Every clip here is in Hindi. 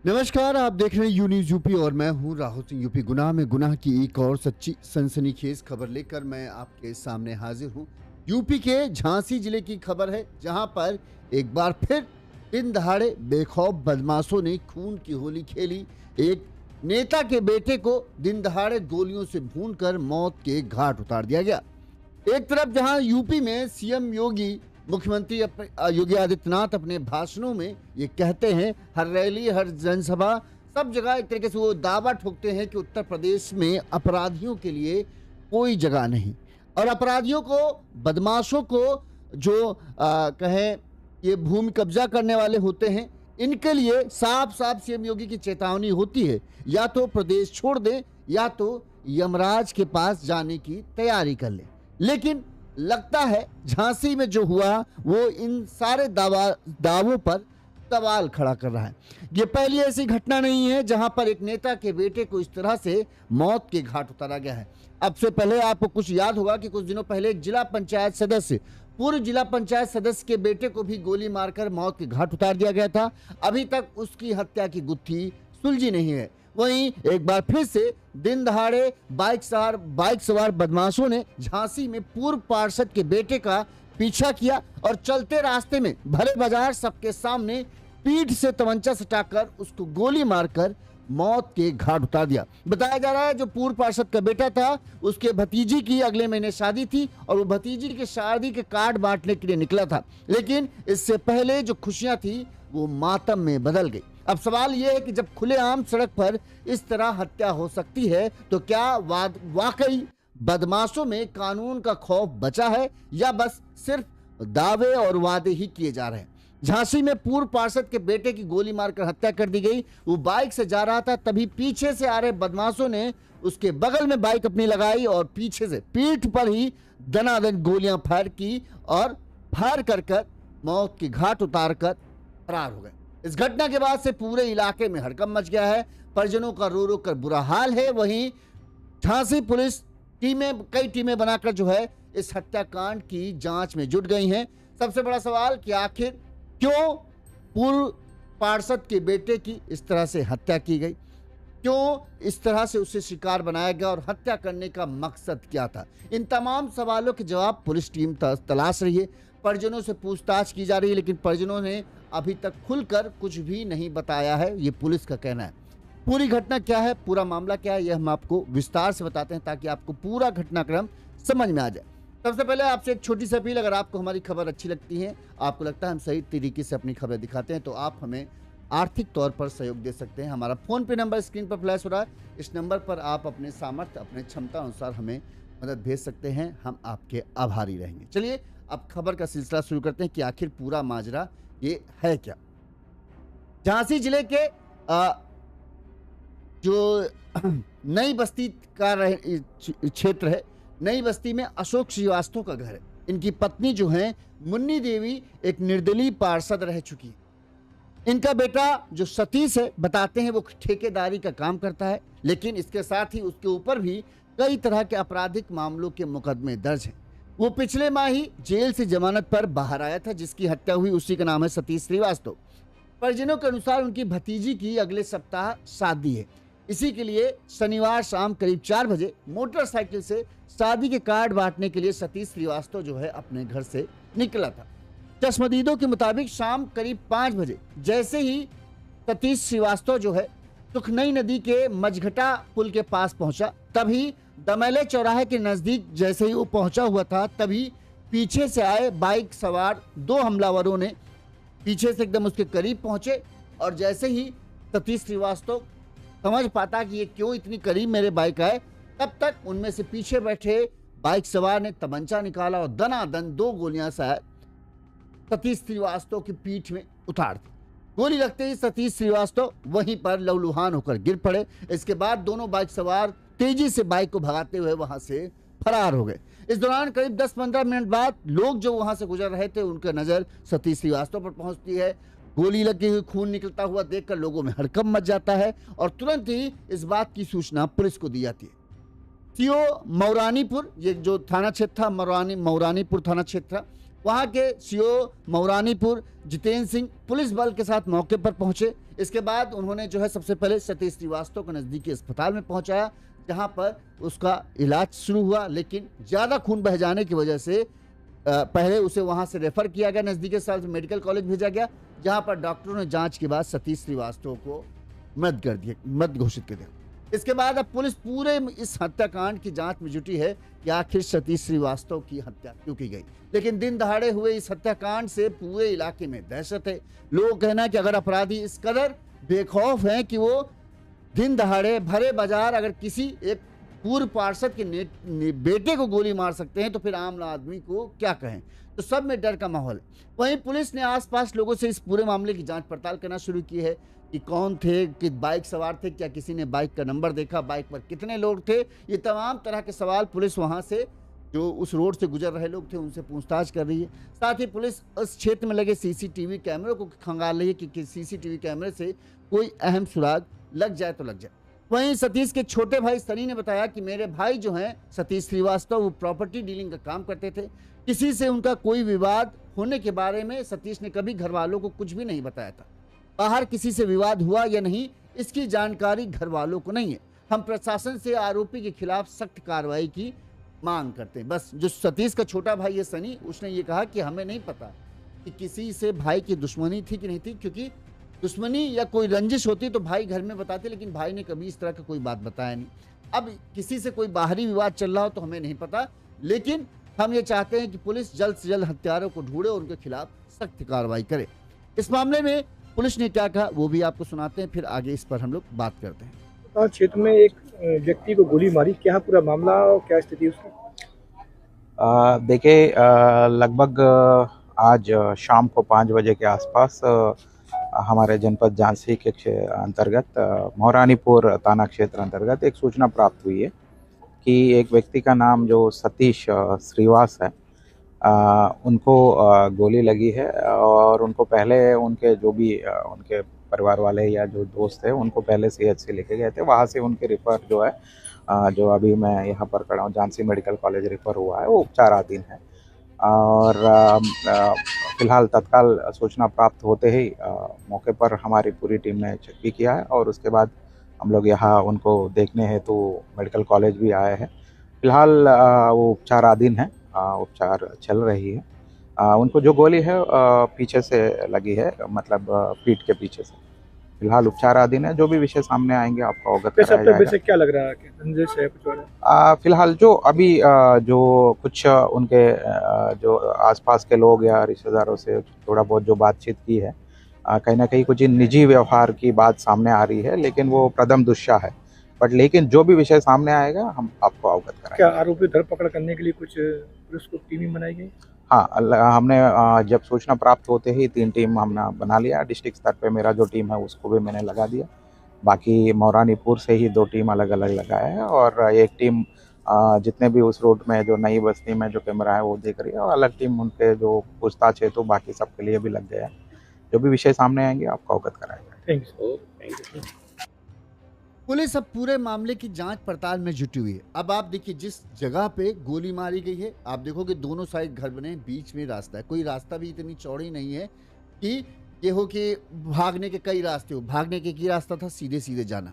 नमस्कार, आप देख रहे हैं यू न्यूज़ यूपी और मैं हूं राहुल सिंह। यूपी गुनाह में गुनाह की एक और सच्ची सनसनीखेज खबर लेकर मैं आपके सामने हाजिर हूं। यूपी के झांसी जिले की खबर है, जहां पर एक बार फिर दिन दहाड़े बेखौफ बदमाशों ने खून की होली खेली। एक नेता के बेटे को दिन दहाड़े गोलियों से भूनकर मौत के घाट उतार दिया गया। एक तरफ जहां यूपी में सीएम मुख्यमंत्री योगी आदित्यनाथ अपने भाषणों में ये कहते हैं, हर रैली हर जनसभा सब जगह एक तरीके से वो दावा ठोकते हैं कि उत्तर प्रदेश में अपराधियों के लिए कोई जगह नहीं, और अपराधियों को, बदमाशों को जो कहें ये भूमि कब्जा करने वाले होते हैं, इनके लिए साफ साफ सीएम योगी की चेतावनी होती है, या तो प्रदेश छोड़ दें या तो यमराज के पास जाने की तैयारी कर लें। लेकिन लगता है झांसी में जो हुआ वो इन सारे दावों पर सवाल खड़ा कर रहा है। ये पहली ऐसी घटना नहीं है जहां पर एक नेता के बेटे को इस तरह से मौत के घाट उतारा गया है। अब से पहले आपको कुछ याद होगा कि कुछ दिनों पहले एक जिला पंचायत सदस्य, पूर्व जिला पंचायत सदस्य के बेटे को भी गोली मारकर मौत के घाट उतार दिया गया था। अभी तक उसकी हत्या की गुत्थी सुलझी नहीं है। वहीं एक बार फिर से दिन दहाड़े बाइक सवार बदमाशों ने झांसी में पूर्व पार्षद के बेटे का पीछा किया और चलते रास्ते में भरे बाजार सबके सामने पीठ से तमंचा सटाकर उसको गोली मारकर मौत के घाट उतार दिया। बताया जा रहा है जो पूर्व पार्षद का बेटा था, उसके भतीजी की अगले महीने शादी थी और वो भतीजी के शादी के कार्ड बांटने के लिए निकला था, लेकिन इससे पहले जो खुशियां थी वो मातम में बदल गई। अब सवाल यह है कि जब खुलेआम सड़क पर इस तरह हत्या हो सकती है तो क्या वाकई बदमाशों में कानून का खौफ बचा है या बस सिर्फ दावे और वादे ही किए जा रहे हैं। झांसी में पूर्व पार्षद के बेटे की गोली मारकर हत्या कर दी गई। वो बाइक से जा रहा था, तभी पीछे से आ रहे बदमाशों ने उसके बगल में बाइक अपनी लगाई और पीछे से पीठ पर ही दनादन गोलियां फायर की और फायर कर मौत के घाट उतार कर फरार हो गए। इस घटना के बाद से पूरे इलाके में हड़कंप मच गया है। परिजनों का रो रो कर बुरा हाल है। वहीं झांसी पुलिस कई टीमें बनाकर जो है इस हत्याकांड की जांच में जुट गई हैं। सबसे बड़ा सवाल कि आखिर क्यों पूर्व पार्षद के बेटे की इस तरह से हत्या की गई, क्यों इस तरह से उसे शिकार बनाया गया और हत्या करने का मकसद क्या था। इन तमाम सवालों के जवाब पुलिस टीम तलाश रही है। परिजनों से पूछताछ की जा रही है, लेकिन परिजनों ने अभी तक खुलकर कुछ भी नहीं बताया है, ये पुलिस का कहना है। पूरी घटना क्या है, पूरा मामला क्या है, यह हम आपको विस्तार से बताते हैं ताकि आपको पूरा घटनाक्रम समझ में आ जाए। सबसे पहले आपसे एक छोटी सी अपील, अगर आपको हमारी खबर अच्छी लगती है, आपको लगता है हम सही तरीके से अपनी खबरें दिखाते हैं, तो आप हमें आर्थिक तौर पर सहयोग दे सकते हैं। हमारा फोन पे नंबर स्क्रीन पर फ्लैश हो रहा है। इस नंबर पर आप अपने सामर्थ्य, अपने क्षमता अनुसार हमें मदद भेज सकते हैं, हम आपके आभारी रहेंगे। चलिए अब खबर का सिलसिला शुरू करते हैं कि आखिर पूरा माजरा ये है क्या। झांसी जिले के जो नई बस्ती का क्षेत्र है, नई बस्ती में अशोक श्रीवास्तव का घर है। इनकी पत्नी जो है मुन्नी देवी एक निर्दलीय पार्षद रह चुकी है। इनका बेटा जो सतीश है, बताते हैं वो ठेकेदारी का काम करता है, लेकिन इसके साथ ही उसके ऊपर भी कई तरह के आपराधिक मामलों के मुकदमे दर्ज हैं। वो पिछले माह ही जेल से जमानत पर बाहर आया था। जिसकी हत्या हुई उसी का नाम है सतीश श्रीवास्तव। परिजनों के अनुसार उनकी भतीजी की अगले सप्ताह शादी है। इसी के लिए शनिवार शाम करीब 4 बजे मोटरसाइकिल से शादी के कार्ड बांटने के लिए सतीश श्रीवास्तव जो है अपने घर से निकला था। चश्मदीदों के मुताबिक शाम करीब 5 बजे जैसे ही सतीश श्रीवास्तव जो है सुखनई नदी के मझघटा पुल के पास पहुंचा, तभी दमेले चौराहे के नजदीक जैसे ही वो पहुंचा हुआ था, तभी पीछे से आए बाइक सवार 2 हमलावरों ने पीछे से एकदम उसके करीब पहुंचे और जैसे ही सतीश श्रीवास्तव समझ पाता कि ये क्यों इतनी करीब मेरे बाइक आए, तब तक उनमें से पीछे बैठे बाइक सवार ने तमंचा निकाला और दनादन 2 गोलियां सतीश श्रीवास्तव की पीठ में उतार दी। गोली लगते ही सतीश श्रीवास्तव वहीं पर लहूलुहान होकर गिर पड़े। इसके बाद दोनों बाइक सवार तेजी से बाइक को भगाते हुए वहां से फरार हो गए। इस दौरान करीब 10-15 मिनट बाद लोग जो वहां से गुजर रहे थे उनकी नजर सतीश श्रीवास्तव पर पहुंचती है। गोली लगी हुई, खून निकलता हुआ देखकर लोगों में हड़कंप मच जाता है और तुरंत ही इस बात की सूचना पुलिस को दी जाती है। सीओ मौरानीपुर, ये जो थाना क्षेत्र था मौरानीपुर थाना क्षेत्र था, वहां के सीओ मौरानीपुर जितेंद्र सिंह पुलिस बल के साथ मौके पर पहुंचे। इसके बाद उन्होंने जो है सबसे पहले सतीश श्रीवास्तव को नजदीकी अस्पताल में पहुंचाया, जहां पर उसका इलाज शुरू हुआ, लेकिन ज्यादा खून बह जाने की वजह से पहले उसे वहां से रेफर किया गया, नजदीकी अस्पताल मेडिकल कॉलेज भेजा गया, जहां पर डॉक्टरों ने जांच के बाद सतीश श्रीवास्तव को मृत घोषित कर दिया। इसके बाद अब पुलिस पूरे इस हत्याकांड की जांच में जुटी है कि आखिर सतीश श्रीवास्तव की हत्या क्यों की गई। लेकिन दिन दहाड़े हुए इस हत्याकांड से पूरे इलाके में दहशत है। लोगों का कहना है कि अगर अपराधी इस कदर बेखौफ हैं कि वो दिन दहाड़े भरे बाजार अगर किसी एक पूर्व पार्षद के बेटे को गोली मार सकते हैं, तो फिर आम आदमी को क्या कहें। तो सब में डर का माहौल है। वहीं पुलिस ने आसपास लोगों से इस पूरे मामले की जांच पड़ताल करना शुरू की है कि कौन थे, कि बाइक सवार थे, क्या किसी ने बाइक का नंबर देखा, बाइक पर कितने लोग थे। ये तमाम तरह के सवाल पुलिस वहां से जो उस रोड से गुजर रहे लोग थे उनसे पूछताछ कर रही है। साथ ही पुलिस उस क्षेत्र में लगे सीसीटीवी कैमरों को खंगाल रही है कि सीसीटीवी कैमरे से कोई अहम सुराग लग जाए तो लग जाए। वहीं सतीश के छोटे भाई सनी ने बताया कि मेरे भाई जो हैं सतीश श्रीवास्तव, वो प्रॉपर्टी डीलिंग का काम करते थे। किसी से उनका कोई विवाद होने के बारे में सतीश ने कभी घर वालों को कुछ भी नहीं बताया था। बाहर किसी से विवाद हुआ या नहीं, इसकी जानकारी घर वालों को नहीं है। हम प्रशासन से आरोपी के खिलाफ सख्त कार्रवाई की मांग करते हैं। बस जो सतीश का छोटा भाई है सनी, उसने ये कहा कि हमें नहीं पता कि किसी से भाई की दुश्मनी थी कि नहीं थी, क्योंकि दुश्मनी या कोई रंजिश होती तो भाई घर में बताते, लेकिन भाई ने कभी इस तरह का कोई बात बताया नहीं। अब किसी से कोई बाहरी विवाद चल रहा हो तो हमें नहीं पता, लेकिन हम ये चाहते हैं कि पुलिस जल्द से जल्द हत्यारों को ढूंढे और उनके खिलाफ सख्त कार्रवाई करे। इस मामले में पुलिस ने क्या कहा वो भी आपको सुनाते हैं, फिर आगे इस पर हम लोग बात करते हैं। क्षेत्र में एक व्यक्ति को गोली मारी, क्या पूरा मामला और क्या स्थिति उसकी? देखिए, लगभग आज शाम को 5 बजे के आसपास हमारे जनपद झांसी के अंतर्गत मौरानीपुर थाना क्षेत्र अंतर्गत एक सूचना प्राप्त हुई है कि एक व्यक्ति का नाम जो सतीश श्रीवास है, उनको गोली लगी है और उनको पहले उनके जो भी उनके परिवार वाले या जो दोस्त थे उनको पहले सीएचसी लेके गए थे। वहाँ से उनके रिफ़र जो है जो अभी मैं यहाँ पर खड़ा हूँ झांसी मेडिकल कॉलेज रिफ़र हुआ है, वो उपचाराधीन है। और फिलहाल तत्काल सूचना प्राप्त होते ही मौके पर हमारी पूरी टीम ने चेक भी किया है और उसके बाद हम लोग यहाँ उनको देखने हेतु मेडिकल कॉलेज भी आए हैं। फिलहाल वो उपचाराधीन है, उपचार चल रही है। उनको जो गोली है पीछे से लगी है, मतलब पीठ के पीछे से। फिलहाल उपचाराधीन है। जो भी विषय सामने आएंगे आपको अवगत कराया जाएगा। क्या लग रहा है कि रंजिश है कुछ? फिलहाल जो अभी जो कुछ उनके जो आसपास के लोग या रिश्तेदारों से थोड़ा बहुत जो बातचीत की है, कहीं ना कहीं कुछ निजी व्यवहार की बात सामने आ रही है, लेकिन वो प्रथम दृष्टया है। बट लेकिन जो भी विषय सामने आएगा हम आपको अवगत कराएंगे। क्या आरोपी धरपकड़ करने के लिए कुछ पुलिस को टीम बनाई गई? हाँ, हमने जब सूचना प्राप्त होते ही 3 टीम हमने बना लिया। डिस्ट्रिक्ट स्तर पे मेरा जो टीम है उसको भी मैंने लगा दिया। बाकी मौरानीपुर से ही 2 टीम अलग अलग लगाया है और एक टीम जितने भी उस रोड में जो नई बस्ती में जो कैमरा है वो देख रही है और अलग टीम उनके जो पूछताछ है तो बाकी सबके लिए भी लग गया है। जो भी विषय सामने आएंगे आपको अवगत कराएंगे। Thank you. पुलिस अब पूरे मामले की जांच पड़ताल में जुटी हुई है। अब आप देखिए जिस जगह पे गोली मारी गई है, आप देखोगे दोनों साइड घर बने, बीच में रास्ता है। कोई रास्ता भी इतनी चौड़ी नहीं है कि ये हो कि भागने के कई रास्ते हो। भागने के रास्ता था सीधे सीधे जाना।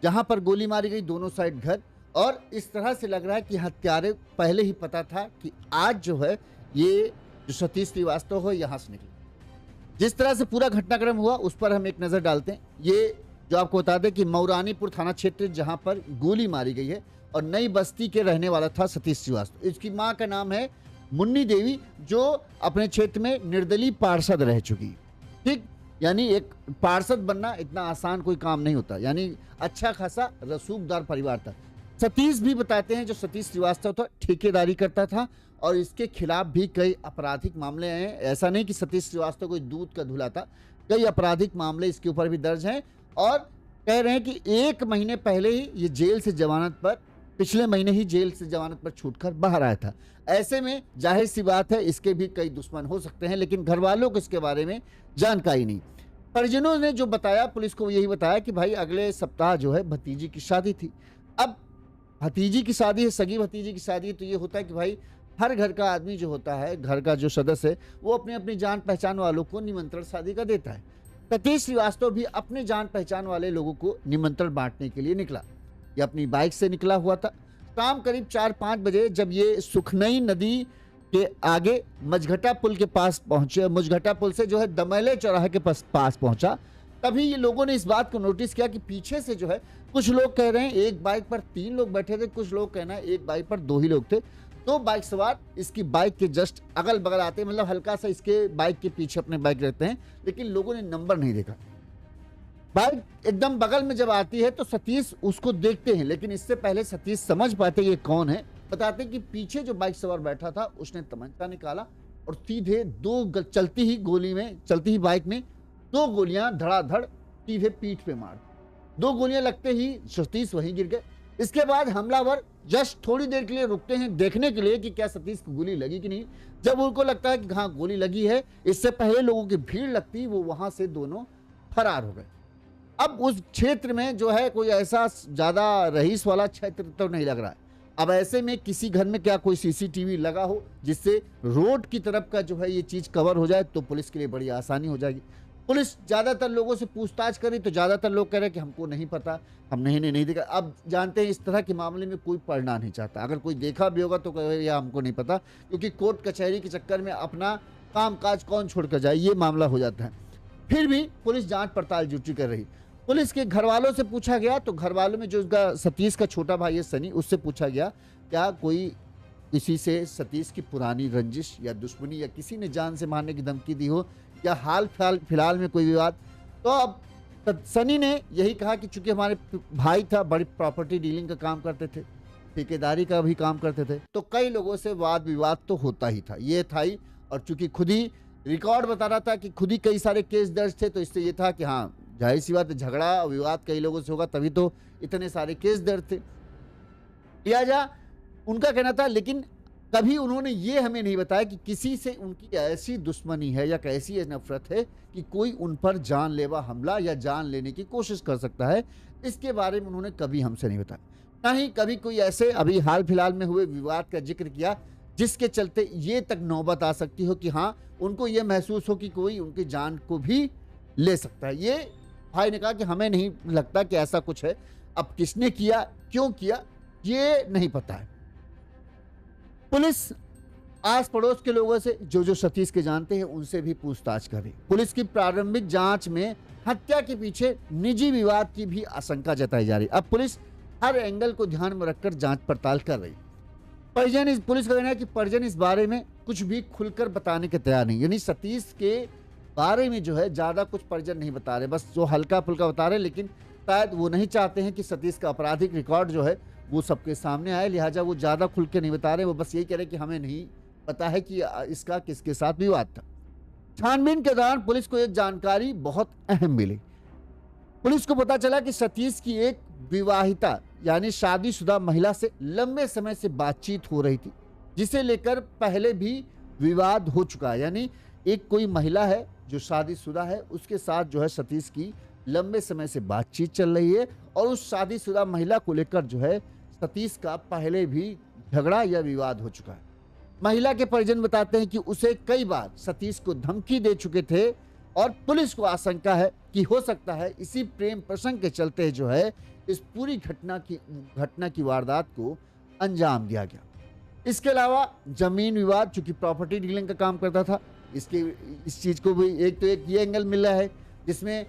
जहां पर गोली मारी गई दोनों साइड घर, और इस तरह से लग रहा है कि हत्यारे पहले ही पता था कि आज जो है ये जो सतीश श्रीवास्तव हो यहाँ से निकले। जिस तरह से पूरा घटनाक्रम हुआ उस पर हम एक नजर डालते हैं। ये जो आपको बता दें कि मौरानीपुर थाना क्षेत्र जहां पर गोली मारी गई है और नई बस्ती के रहने वाला था सतीश श्रीवास्तव। इसकी मां का नाम है मुन्नी देवी, जो अपने क्षेत्र में निर्दलीय पार्षद रह चुकी। ठीक, यानी एक पार्षद बनना इतना आसान कोई काम नहीं होता, यानी अच्छा खासा रसूखदार परिवार था। सतीश भी बताते हैं जो सतीश श्रीवास्तव था ठेकेदारी करता था और इसके खिलाफ भी कई आपराधिक मामले हैं। ऐसा नहीं कि सतीश श्रीवास्तव कोई दूध का धुला था, कई आपराधिक मामले इसके ऊपर भी दर्ज हैं। और कह रहे हैं कि 1 महीने पहले ही ये जेल से जमानत पर, पिछले महीने ही जेल से जमानत पर छूटकर बाहर आया था। ऐसे में जाहिर सी बात है इसके भी कई दुश्मन हो सकते हैं, लेकिन घर वालों को इसके बारे में जानकारी नहीं। परिजनों ने जो बताया पुलिस को यही बताया कि भाई अगले सप्ताह जो है भतीजी की शादी थी। अब भतीजी की शादी है, सगी भतीजी की शादी है, तो ये होता है कि भाई हर घर का आदमी जो होता है, घर का जो सदस्य है, वो अपनी अपनी जान पहचान वालों को निमंत्रण शादी का देता है। सतीश श्रीवास्तव भी अपने जान पहचान वाले लोगों को निमंत्रण बांटने के लिए निकला। ये अपनी बाइक से निकला हुआ था। शाम करीब 4-5 बजे जब ये सुखनई नदी के आगे मझघटा पुल के पास पहुंचे, मझघटा पुल से जो है दमैले चौराहे के पास पहुंचा, तभी ये लोगों ने इस बात को नोटिस किया कि पीछे से जो है कुछ लोग कह रहे हैं एक बाइक पर 3 लोग बैठे थे, कुछ लोग कहना है एक बाइक पर 2 ही लोग थे। 2 बाइक सवार इसकी बाइक के जस्ट अगल बगल आते हैं, मतलब हल्का सा इसके बाइक के पीछे अपने बाइक रहते हैं, लेकिन लोगों ने नंबर नहीं देखा। बाइक एकदम बगल में जब आती है तो सतीश उसको देखते हैं, लेकिन इससे पहले सतीश समझ पाते ये कौन है। बताते कि पीछे जो बाइक सवार बैठा था उसने तमंचा निकाला और सीधे चलती ही बाइक में 2 गोलियां धड़ाधड़ सीधे पीठ पे मार। 2 गोलियां लगते ही सतीश वहीं गिर गए। इसके बाद हमलावर जस्ट थोड़ी देर के लिए रुकते हैं देखने के लिए कि क्या सतीश को गोली लगी कि नहीं। जब उनको लगता है कि हाँ गोली लगी है, इससे पहले लोगों की भीड़ लगती, वो वहां से दोनों फरार हो गए। अब उस क्षेत्र में जो है कोई ऐसा ज्यादा रईस वाला क्षेत्र तो नहीं लग रहा है। अब ऐसे में किसी घर में क्या कोई सीसीटीवी लगा हो जिससे रोड की तरफ का जो है ये चीज कवर हो जाए तो पुलिस के लिए बड़ी आसानी हो जाएगी। पुलिस ज्यादातर लोगों से पूछताछ करी तो ज्यादातर लोग कह रहे हैं कि हमको नहीं पता, हम नहीं देखा। अब जानते हैं इस तरह के मामले में कोई पढ़ना नहीं चाहता, अगर कोई देखा भी होगा तो कहे या हमको नहीं पता, क्योंकि कोर्ट कचहरी के चक्कर में अपना कामकाज कौन छोड़ कर जाए, ये मामला हो जाता है। फिर भी पुलिस जांच पड़ताल ड्यूटी कर रही। पुलिस के घर वालों से पूछा गया तो घर वालों में जो उसका सतीश का छोटा भाई है सनी, उससे पूछा गया क्या कोई किसी से सतीश की पुरानी रंजिश या दुश्मनी या किसी ने जान से मारने की धमकी दी हो या हाल फिलहाल में कोई विवाद। तो अब सनी ने यही कहा कि चूंकि हमारे भाई था, बड़ी प्रॉपर्टी डीलिंग का काम करते थे, ठेकेदारी का भी काम करते थे, तो कई लोगों से वाद विवाद तो होता ही था, ये था ही। और चूंकि खुद ही रिकॉर्ड बता रहा था कि खुद ही कई सारे केस दर्ज थे, तो इससे ये था कि हाँ जाहिर सी बात, झगड़ा विवाद कई लोगों से होगा तभी तो इतने सारे केस दर्ज थे, लिहाजा उनका कहना था। लेकिन कभी उन्होंने ये हमें नहीं बताया कि किसी से उनकी ऐसी दुश्मनी है या कैसी नफरत है कि कोई उन पर जानलेवा हमला या जान लेने की कोशिश कर सकता है। इसके बारे में उन्होंने कभी हमसे नहीं बताया, ना ही कभी कोई ऐसे अभी हाल फिलहाल में हुए विवाद का जिक्र किया जिसके चलते ये तक नौबत आ सकती हो कि हाँ उनको ये महसूस हो कि कोई उनकी जान को भी ले सकता है। ये भाई ने कहा कि हमें नहीं लगता कि ऐसा कुछ है। अब किसने किया, क्यों किया, ये नहीं पता है। पुलिस आस पड़ोस के लोगों से जो सतीश के जानते हैं उनसे भी पूछताछ कर रही। पुलिस की प्रारंभिक जांच में हत्या के पीछे निजी विवाद की भी आशंका जताई जा रही। अब पुलिस हर एंगल को ध्यान में रखकर जांच पड़ताल कर रही। पुलिस का कहना है कि परिजन इस बारे में कुछ भी खुलकर बताने के तैयार नहीं, यानी सतीश के बारे में जो है ज्यादा कुछ परिजन नहीं बता रहे, बस जो हल्का फुल्का बता रहे। लेकिन शायद वो नहीं चाहते हैं कि सतीश का आपराधिक रिकॉर्ड जो है वो सबके सामने आए, लिहाजा वो ज्यादा खुल के नहीं बता रहे। वो बस यही कह रहे कि हमें नहीं पता है कि इसका किसके साथ विवाद था। छानबीन के दौरान पुलिस को एक जानकारी बहुत अहम मिली। पुलिस को पता चला कि सतीश की एक विवाहिता यानी शादीशुदा महिला से लंबे समय से बातचीत हो रही थी, जिसे लेकर पहले भी विवाद हो चुका है। यानी एक कोई महिला है जो शादीशुदा है, उसके साथ जो है सतीश की लंबे समय से बातचीत चल रही है और उस शादीशुदा महिला को लेकर जो है सतीश का पहले भी झगड़ा या विवाद हो चुका है। महिला के परिजन बताते हैं कि उसे कई बार सतीश को धमकी दे चुके थे और पुलिस को आशंका है कि हो सकता है इसी प्रेम प्रसंग के चलते जो है इस पूरी घटना की वारदात को अंजाम दिया गया। इसके अलावा जमीन विवाद, चूंकि प्रॉपर्टी डीलिंग का काम करता था, इस चीज को भी एक ये एंगल मिल रहा है जिसमें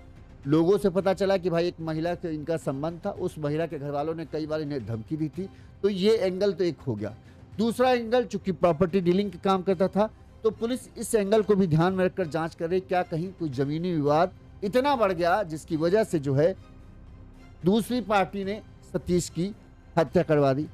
लोगों से पता चला कि भाई एक महिला से इनका संबंध था, उस महिला के घर वालों ने कई बार इन्हें धमकी दी थी, तो ये एंगल तो एक हो गया। दूसरा एंगल, चूंकि प्रॉपर्टी डीलिंग का काम करता था, तो पुलिस इस एंगल को भी ध्यान में रखकर जांच कर रही, क्या कहीं कोई जमीनी विवाद इतना बढ़ गया जिसकी वजह से जो है दूसरी पार्टी ने सतीश की हत्या करवा दी।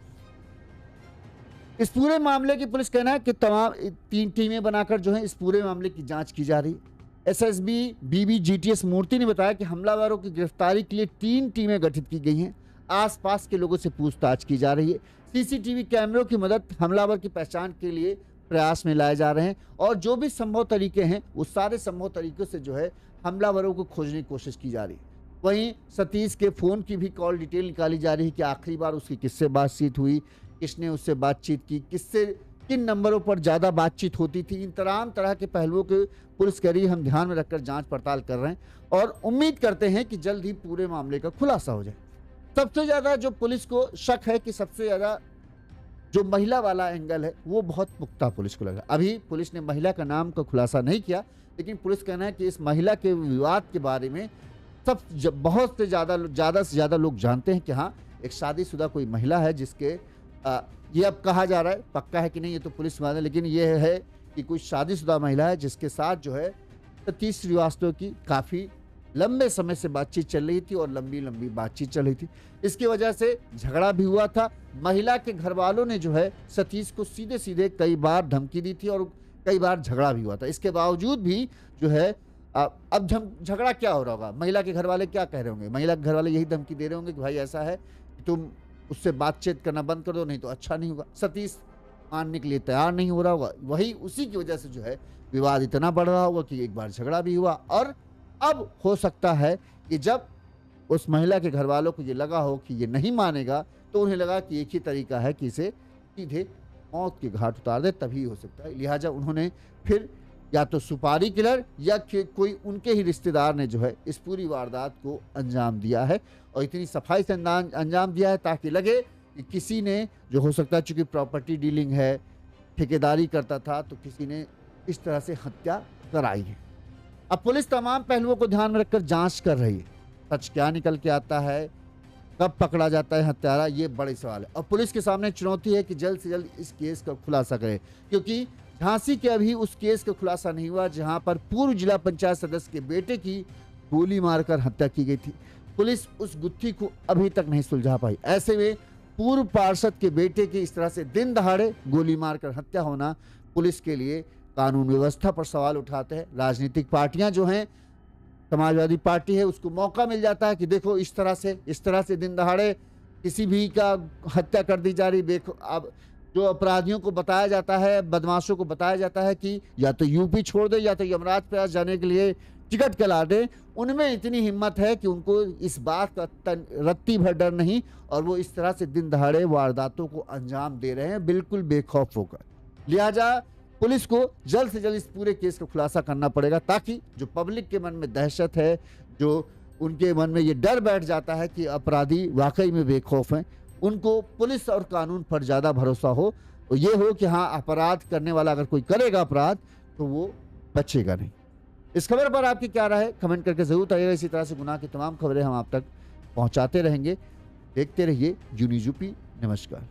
इस पूरे मामले की पुलिस कहना है कि तमाम 3 टीमें बनाकर जो है इस पूरे मामले की जांच की जा रही है। एसएसबी बीबी जीटीएस मूर्ति ने बताया कि हमलावरों की गिरफ्तारी के लिए 3 टीमें गठित की गई हैं। आसपास के लोगों से पूछताछ की जा रही है। सीसीटीवी कैमरों की मदद हमलावर की पहचान के लिए प्रयास में लाए जा रहे हैं और जो भी संभव तरीके हैं उस सारे संभव तरीकों से जो है हमलावरों को खोजने की कोशिश की जा रही है। वहीं सतीश के फोन की भी कॉल डिटेल निकाली जा रही है कि आखिरी बार उसकी किससे बातचीत हुई, किसने उससे बातचीत की, किससे किन नंबरों पर ज़्यादा बातचीत होती थी, इन तमाम तरह के पहलुओं के पुलिस कह रही है हम ध्यान में रखकर जांच पड़ताल कर रहे हैं और उम्मीद करते हैं कि जल्द ही पूरे मामले का खुलासा हो जाए। सबसे ज़्यादा जो पुलिस को शक है कि सबसे ज़्यादा जो महिला वाला एंगल है वो बहुत पुख्ता पुलिस को लगा। अभी पुलिस ने महिला का नाम का खुलासा नहीं किया, लेकिन पुलिस कहना है कि इस महिला के विवाद के बारे में बहुत से ज़्यादा लोग जानते हैं कि हाँ एक शादीशुदा कोई महिला है जिसके ये अब कहा जा रहा है, पक्का है कि नहीं ये तो पुलिस वाले, लेकिन ये है कि कोई शादीशुदा महिला है जिसके साथ जो है सतीश श्रीवास्तव की काफ़ी लंबे समय से बातचीत चल रही थी और लंबी बातचीत चल रही थी। इसकी वजह से झगड़ा भी हुआ था। महिला के घर वालों ने जो है सतीश को सीधे कई बार धमकी दी थी और कई बार झगड़ा भी हुआ था। इसके बावजूद भी जो है अब झगड़ा क्या हो रहा होगा, महिला के घर वाले क्या कह रहे होंगे, महिला के घर वाले यही धमकी दे रहे होंगे कि भाई ऐसा है कि तुम उससे बातचीत करना बंद कर दो, नहीं तो अच्छा नहीं होगा। सतीश मानने के लिए तैयार नहीं हो रहा होगा, वही उसी की वजह से जो है विवाद इतना बढ़ रहा होगा कि एक बार झगड़ा भी हुआ। और अब हो सकता है कि जब उस महिला के घर वालों को ये लगा हो कि ये नहीं मानेगा, तो उन्हें लगा कि एक ही तरीका है कि इसे सीधे मौत के घाट उतार दे, तभी हो सकता है। लिहाजा उन्होंने फिर या तो सुपारी किलर या कोई उनके ही रिश्तेदार ने जो है इस पूरी वारदात को अंजाम दिया है और इतनी सफाई से अंजाम दिया है ताकि लगे कि किसी ने जो हो सकता है, चूंकि प्रॉपर्टी डीलिंग है, ठेकेदारी करता था, तो किसी ने इस तरह से हत्या कराई है। अब पुलिस तमाम पहलुओं को ध्यान में रखकर जांच कर रही है। सच क्या निकल के आता है, कब पकड़ा जाता है हत्यारा, ये बड़े सवाल है। और पुलिस के सामने चुनौती है कि जल्द से जल्द इस केस का खुलासा करे, क्योंकि झांसी के अभी उस केस का खुलासा नहीं हुआ जहां पर पूर्व जिला पंचायत सदस्य के बेटे की गोली मारकर हत्या की गई थी। पुलिस उस गुत्थी को अभी तक नहीं सुलझा पाई। ऐसे में पूर्व पार्षद के बेटे की इस तरह से दिन दहाड़े गोली मारकर हत्या होना पुलिस के लिए कानून व्यवस्था पर सवाल उठाते हैं। राजनीतिक पार्टियां जो हैं, समाजवादी पार्टी है, उसको मौका मिल जाता है कि देखो इस तरह से दिन दहाड़े किसी भी का हत्या कर दी जा रही। देखो अब जो अपराधियों को बताया जाता है, बदमाशों को बताया जाता है कि या तो यूपी छोड़ दे या तो यमराज प्रयास जाने के लिए टिकट कला दे, उनमें इतनी हिम्मत है कि उनको इस बात का रत्ती भर डर नहीं और वो इस तरह से दिन दहाड़े वारदातों को अंजाम दे रहे हैं बिल्कुल बेखौफ होकर। लिहाजा पुलिस को जल्द से जल्द इस पूरे केस का खुलासा करना पड़ेगा ताकि जो पब्लिक के मन में दहशत है, जो उनके मन में ये डर बैठ जाता है कि अपराधी वाकई में बेखौफ हैं, उनको पुलिस और कानून पर ज़्यादा भरोसा हो और ये हो कि हाँ अपराध करने वाला अगर कोई करेगा अपराध तो वो बचेगा नहीं। इस खबर पर आपकी क्या राय है, कमेंट करके जरूर बताइएगा। इसी तरह से गुनाह की तमाम खबरें हम आप तक पहुंचाते रहेंगे। देखते रहिए यूनिज़ यूपी। नमस्कार।